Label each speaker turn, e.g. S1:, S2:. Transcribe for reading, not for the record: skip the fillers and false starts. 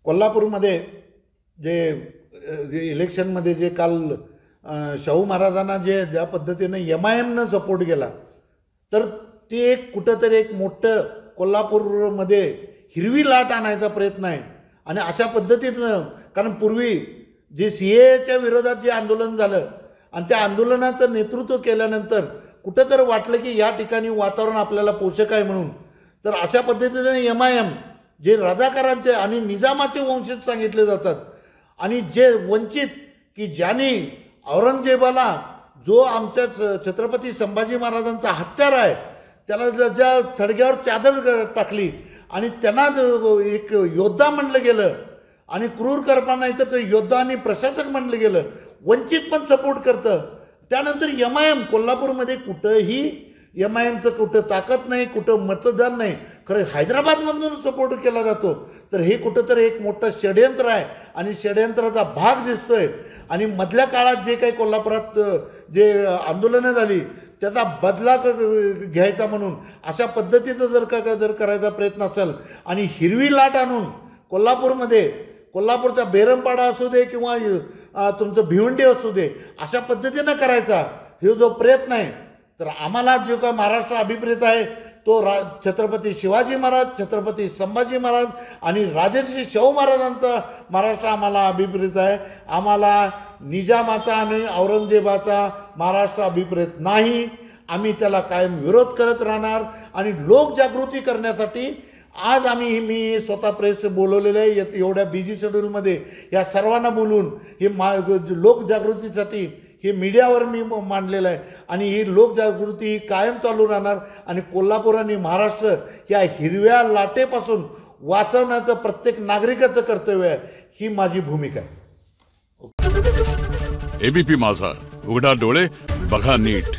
S1: कोल्हापूरमध्ये जे इलेक्शनमध्ये जे काल शाहू महाराजांना ज्या पद्धतीनं MIMनं सपोर्ट केला, तर ते एक कुठंतरी एक मोठं कोल्हापूरमध्ये हिरवी लाट आणायचा प्रयत्न आहे. आणि अशा पद्धतीनं, कारण पूर्वी जे CAAच्या विरोधात जे आंदोलन झालं आणि त्या आंदोलनाचं नेतृत्व केल्यानंतर कुठंतरी वाटलं की या ठिकाणी वातावरण आपल्याला पोषक आहे म्हणून, तर अशा पद्धतीनं MIM जे राजाकारांचे आणि निजामाचे वंशज सांगितले जातात आणि जे वंचित की ज्यांनी औरंगजेबाला, जो आमच्या छत्रपती संभाजी महाराजांचा हत्यार आहे, त्याला ज्या थडग्यावर चादर टाकली आणि त्यांना एक योद्धा म्हणलं गेलं आणि क्रूर करपा नाही तर योद्धा आणि प्रशासक म्हणलं गेलं, वंचित पण सपोर्ट करतं. त्यानंतर MIM कोल्हापूरमध्ये कुठंही MIMचं कुठं ताकद नाही, कुठं मतदान नाही, खरं हैदराबादमधून सपोर्ट केला जातो. तर हे कुठंतरी एक मोठं षडयंत्र आहे आणि षडयंत्राचा भाग दिसतोय. आणि मधल्या काळात जे काही कोल्हापुरात जे आंदोलनं झाली त्याचा बदला घ्यायचा म्हणून अशा पद्धतीचं जर करायचा प्रयत्न असेल आणि हिरवी लाट आणून कोल्हापूरमध्ये, कोल्हापूरचा बेरमपाडा असू दे किंवा तुमचं भिवंडी असू दे, अशा पद्धतीनं करायचा हे जो प्रयत्न आहे, तर आम्हाला जो का महाराष्ट्र अभिप्रेत आहे तो छत्रपती शिवाजी महाराज, छत्रपती संभाजी महाराज आणि राजर्षी शाहू महाराजांचा महाराष्ट्र आम्हाला अभिप्रेत आहे. आम्हाला निजामाचा आणि औरंगजेबाचा महाराष्ट्र अभिप्रेत नाही. आम्ही त्याला कायम विरोध करत राहणार. आणि लोकजागृती करण्यासाठी आज मी स्वतः प्रेस बोलवलेलं आहे. एवढ्या बिझी शेड्यूलमध्ये या सर्वांना बोलून हे लोकजागृतीसाठी हे मीडियावर मी मांडलेलं आहे. आणि ही लोकजागृती कायम चालू राहणार. आणि कोल्हापूर आणि महाराष्ट्र या हिरव्या लाटेपासून वाचवण्याचं प्रत्येक नागरिकाचं कर्तव्य आहे, ही माझी भूमिका आहे.
S2: ABP माझा, उघडा डोळे बघा नीट.